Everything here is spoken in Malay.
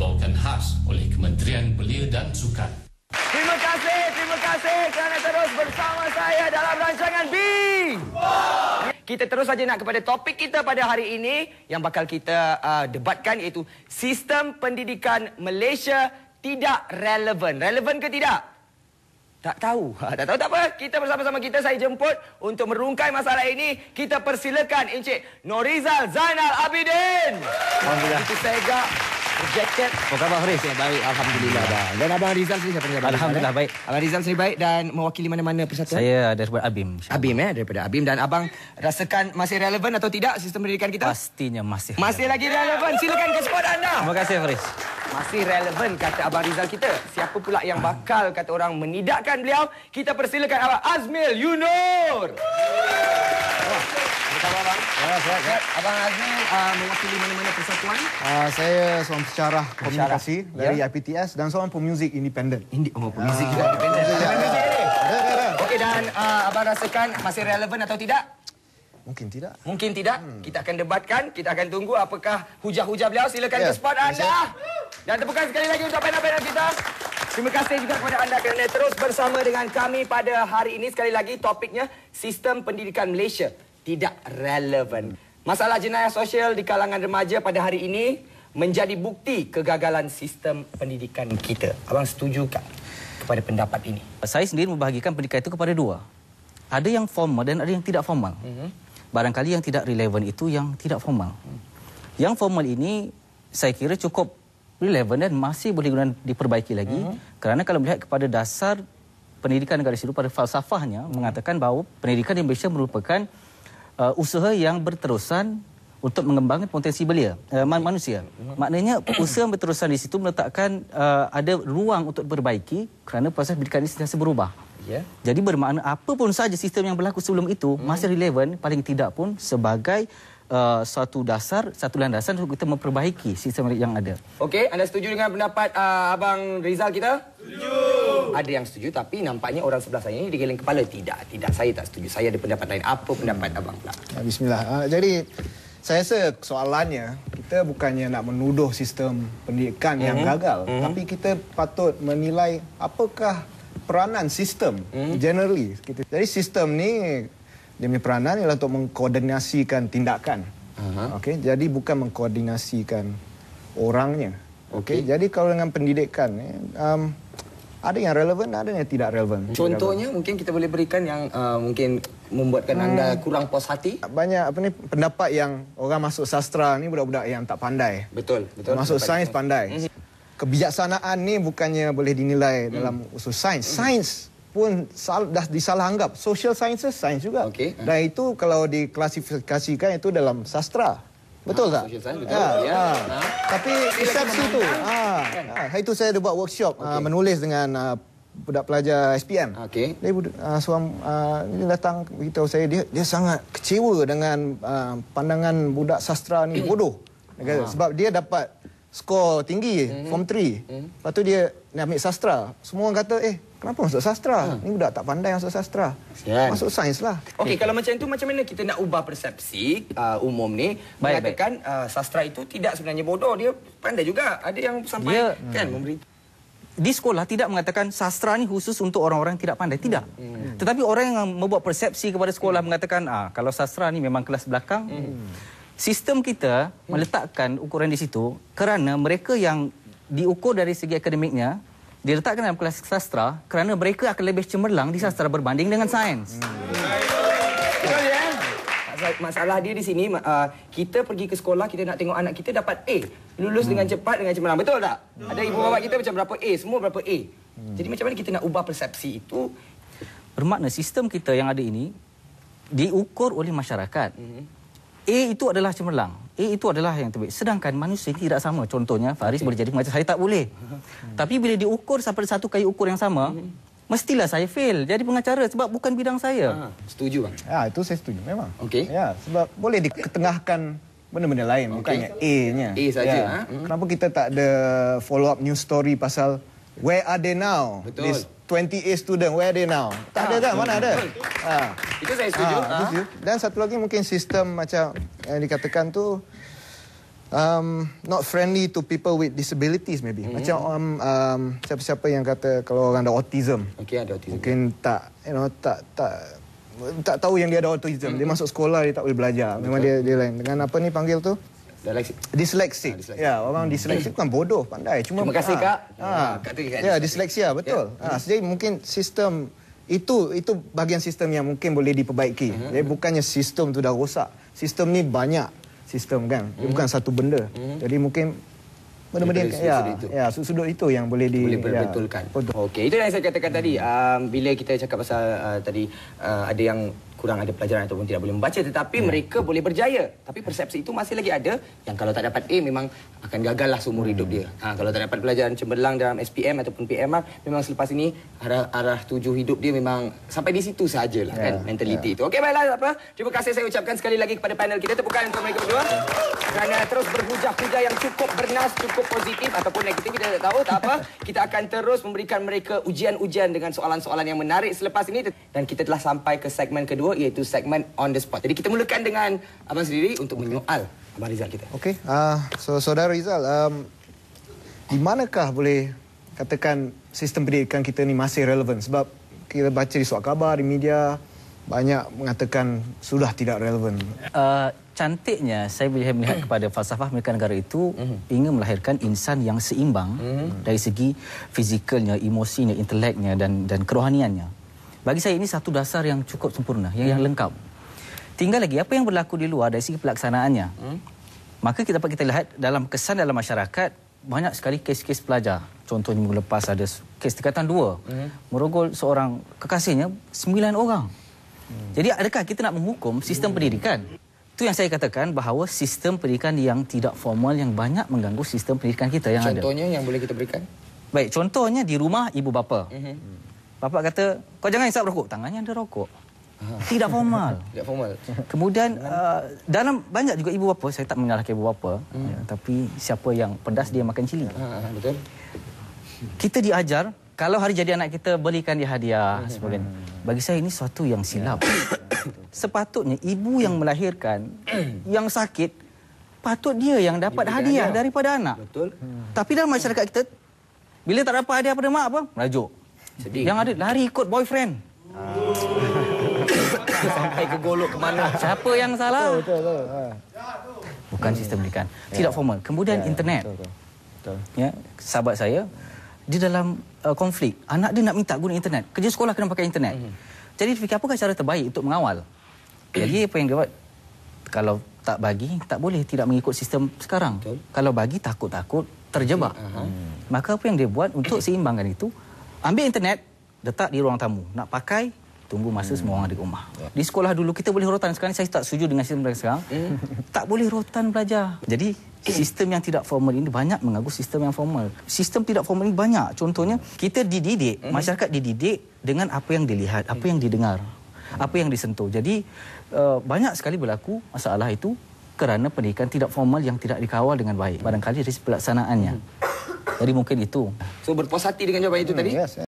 dibawakan khas oleh Kementerian Belia dan Sukan. Terima kasih kerana terus bersama saya dalam rancangan B. Kita terus saja nak kepada topik kita pada hari ini yang bakal kita debatkan, iaitu sistem pendidikan Malaysia tidak relevan. Relevan ke tidak? Tak tahu. Tak tahu tak apa. Kita bersama-sama kita saya jemput untuk merungkai masalah ini. Kita persilakan Encik Norizal Zainal Abidin. Alhamdulillah. Itu saya agak projected. Apa khabar Haris? Ya, baik, alhamdulillah. Dan Abang Rizal sendiri siapa ni? Alhamdulillah baik. Abang Rizal sendiri baik dan mewakili mana-mana persatuan? Saya daripada ABIM. ABIM daripada ABIM. Dan abang rasakan masih relevan atau tidak sistem pendidikan kita? Pastinya masih. Masih lagi relevan. Silakan ke spot anda. Terima kasih Haris. Masih relevan kata Abang Rizal kita. Siapa pula yang bakal kata orang menidakkan beliau? Kita persilakan Abang Azmil Yunur. Apa khabar abang? Sihat. Abang Azmil mewakili mana-mana persatuan? Saya seorang pensyarah komunikasi dari IPTS dan seorang pemuzik independen. Pemuzik juga independen. Okey, dan abang rasakan masih relevan atau tidak? Mungkin tidak. Mungkin tidak. Kita akan debatkan. Kita akan tunggu apakah hujah-hujah beliau. Silakan ke spot anda. Dan tepukan sekali lagi untuk panel-panel kita. Terima kasih juga kepada anda kerana terus bersama dengan kami pada hari ini. Sekali lagi topiknya sistem pendidikan Malaysia tidak relevan. Masalah jenayah sosial di kalangan remaja pada hari ini menjadi bukti kegagalan sistem pendidikan kita. Abang setuju tak kepada pendapat ini? Saya sendiri membahagikan pendidikan itu kepada dua. Ada yang formal dan ada yang tidak formal. Barangkali yang tidak relevan itu yang tidak formal. Yang formal ini saya kira cukup relevan dan masih boleh diperbaiki lagi. Kerana kalau melihat kepada dasar pendidikan negara situ pada falsafahnya mengatakan bahawa pendidikan di Malaysia merupakan usaha yang berterusan untuk mengembangkan potensi belia manusia. Maknanya usaha yang berterusan di situ meletakkan ada ruang untuk diperbaiki kerana proses pendidikan ini sentiasa berubah. Jadi bermakna apa pun saja sistem yang berlaku sebelum itu masih relevan, paling tidak pun sebagai satu landasan untuk kita memperbaiki sistem yang ada. Okey, anda setuju dengan pendapat Abang Rizal kita? Setuju. Ada yang setuju tapi nampaknya orang sebelah saya ini digeleng kepala. Tidak, saya tak setuju. Saya ada pendapat lain. Apa pendapat abang pula? Bismillah. Jadi saya rasa soalannya kita bukannya nak menuduh sistem pendidikan yang gagal, tapi kita patut menilai apakah peranan sistem generally. Jadi sistem ni dia punya peranan ialah untuk mengkoordinasikan tindakan. Okey, jadi bukan mengkoordinasikan orangnya. Okey, jadi kalau dengan pendidikan ada yang relevan, ada yang tidak relevan. Contohnya mungkin kita boleh berikan yang mungkin membuatkan anda kurang puas hati. Banyak pendapat yang orang masuk sastra ni budak-budak yang tak pandai. Betul. Masuk sains pandai. Kebijaksanaan ni bukannya boleh dinilai dalam usul sains. Sains pun dah disalah-anggap. Social sciences, sains juga. Dan itu kalau diklasifikasikan itu dalam sastra. Betul tak? Social science, betul. Tapi persepsi tu. Hari tu saya ada buat workshop menulis dengan budak pelajar SPM. Dia seorang dia datang beritahu saya dia sangat kecewa dengan pandangan budak sastra ni bodoh. Sebab dia dapat skor tinggi, form 3. Lepas tu dia nak ambil sastra. Semua orang kata, kenapa masuk sastra? Ni budak tak pandai masuk sastra. Masuk sains lah. Okey, kalau macam itu, macam mana kita nak ubah persepsi umum ni? Mengatakan sastra itu tidak sebenarnya bodoh. Dia pandai juga. Ada yang sampai memberi. Di sekolah tidak mengatakan sastra ni khusus untuk orang-orang yang tidak pandai. Tidak. Tetapi orang yang membuat persepsi kepada sekolah mengatakan, kalau sastra ni memang kelas belakang. Sistem kita meletakkan ukuran di situ kerana mereka yang diukur dari segi akademiknya diletakkan dalam kelas sastra kerana mereka akan lebih cemerlang di sastra berbanding dengan sains. Betul ya? Masalah dia di sini, kita pergi ke sekolah, kita nak tengok anak kita dapat A. Lulus dengan cepat, dengan cemerlang. Betul tak? Ada ibu bapa kita macam berapa A, semua berapa A. Jadi macam mana kita nak ubah persepsi itu? Bermakna sistem kita yang ada ini diukur oleh masyarakat. A itu adalah cemerlang. A itu adalah yang terbaik. Sedangkan manusia tidak sama. Contohnya, Faris boleh jadi macam saya tak boleh. Tapi bila diukur sampai satu kali ukur yang sama, mestilah saya fail jadi pengacara sebab bukan bidang saya. Setuju bang? Itu saya setuju memang. Ya, sebab boleh diketengahkan benda-benda lain, bukannya A-nya. A saja. Kenapa kita tak ada follow up news story pasal where are they now? Betul. 20A student, where are they now? Tak ada kan? Mana ada? Itu saya setuju. Dan satu lagi mungkin sistem macam yang dikatakan tu not friendly to people with disabilities maybe. Macam siapa-siapa yang kata kalau orang ada autism. Okey, ada autism. Mungkin tak tak tahu yang dia ada autism. Dia masuk sekolah dia tak boleh belajar. Memang dia lain. Dengan apa ni panggil tu? Dyslexic. Ya, orang dyslexic bukan bodoh, pandai. Terima kasih Kak. Ya, disleksia betul. Jadi mungkin sistem itu bahagian sistem yang mungkin boleh diperbaiki. Jadi bukannya sistem tu dah rosak. Sistem ni banyak sistem kan. Dia bukan satu benda. Jadi mungkin benda-benda sudut itu yang boleh diperbetulkan. Okey, itu yang saya katakan tadi. Bila kita cakap pasal tadi ada yang kurang ada pelajaran ataupun tidak boleh membaca, tetapi mereka boleh berjaya. Tapi persepsi itu masih lagi ada yang kalau tak dapat A memang akan gagallah seumur hidup dia. Kalau tak dapat pelajaran cemerlang dalam SPM ataupun PMR, memang selepas ini arah tuju hidup dia memang sampai di situ sajalah kan mentaliti itu. Okey, baiklah apa? Terima kasih saya ucapkan sekali lagi kepada panel kita. Tepukan untuk mereka berdua kerana terus berhujah-hujah yang cukup bernas, cukup positif ataupun negatif kita tak tahu, tak apa. Kita akan terus memberikan mereka ujian-ujian dengan soalan-soalan yang menarik selepas ini dan kita telah sampai ke segmen kedua iaitu segmen on the spot. Jadi kita mulakan dengan abang sendiri untuk menyoal Abang Rizal kita. Okey, so Saudara Rizal, di manakah boleh katakan sistem pendidikan kita ni masih relevan? Sebab kita baca di surat khabar, di media, banyak mengatakan sudah tidak relevan. Cantiknya saya boleh melihat kepada falsafah mereka negara itu ingin melahirkan insan yang seimbang dari segi fizikalnya, emosinya, inteleknya dan kerohaniannya. Bagi saya ini satu dasar yang cukup sempurna, yang lengkap. Tinggal lagi apa yang berlaku di luar dari segi pelaksanaannya. Maka kita lihat dalam kesan dalam masyarakat banyak sekali kes-kes pelajar. Contohnya minggu lepas ada kes tingkatan 2 merogol seorang kekasihnya 9 orang. Jadi adakah kita nak menghukum sistem pendidikan? Itu yang saya katakan bahawa sistem pendidikan yang tidak formal yang banyak mengganggu sistem pendidikan kita yang ada. Contohnya yang boleh kita berikan? Baik, contohnya di rumah ibu bapa. Bapa kata, kau jangan isap rokok. Tangannya ada rokok. Tidak formal. Tidak formal. Kemudian dalam banyak juga ibu bapa, saya tak menyalahkan ibu bapa, tapi siapa yang pedas dia makan cili. Betul. Kita diajar kalau hari jadi anak kita belikan dia hadiah sebagainya. Bagi saya ini sesuatu yang silap. Sepatutnya ibu yang melahirkan yang sakit patut dia yang dapat hadiah daripada anak. Betul. Tapi dalam masyarakat kita bila tak dapat hadiah pada mak apa? Merajuk. Sedih. Yang ada lari ikut boyfriend. Sampai ke golok ke mana? Siapa yang salah? Betul. Bukan sistem pendidikan. Tidak formal. Kemudian internet. Betul. Ya, sahabat saya di dalam konflik, anak dia nak minta guna internet. Kerja sekolah kena pakai internet. Jadi dia fikir apakah cara terbaik untuk mengawal? Jadi apa yang dia buat? Kalau tak bagi, tak boleh tidak mengikut sistem sekarang. Betul. Kalau bagi takut-takut terjebak. Maka apa yang dia buat untuk seimbangkan itu? Ambil internet, letak di ruang tamu. Nak pakai, tunggu masa semua orang ada rumah. Di sekolah dulu kita boleh rotan. Sekarang saya tak setuju dengan sistem sekarang. Tak boleh rotan belajar. Jadi sistem yang tidak formal ini banyak mengganggu sistem yang formal. Sistem tidak formal ini banyak. Contohnya kita dididik, masyarakat dididik dengan apa yang dilihat, apa yang didengar, apa yang disentuh. Jadi banyak sekali berlaku masalah itu kerana pendidikan tidak formal yang tidak dikawal dengan baik. Barangkali dari pelaksanaannya. Jadi mungkin itu. So berpuas hati dengan jawapan itu tadi? Yes.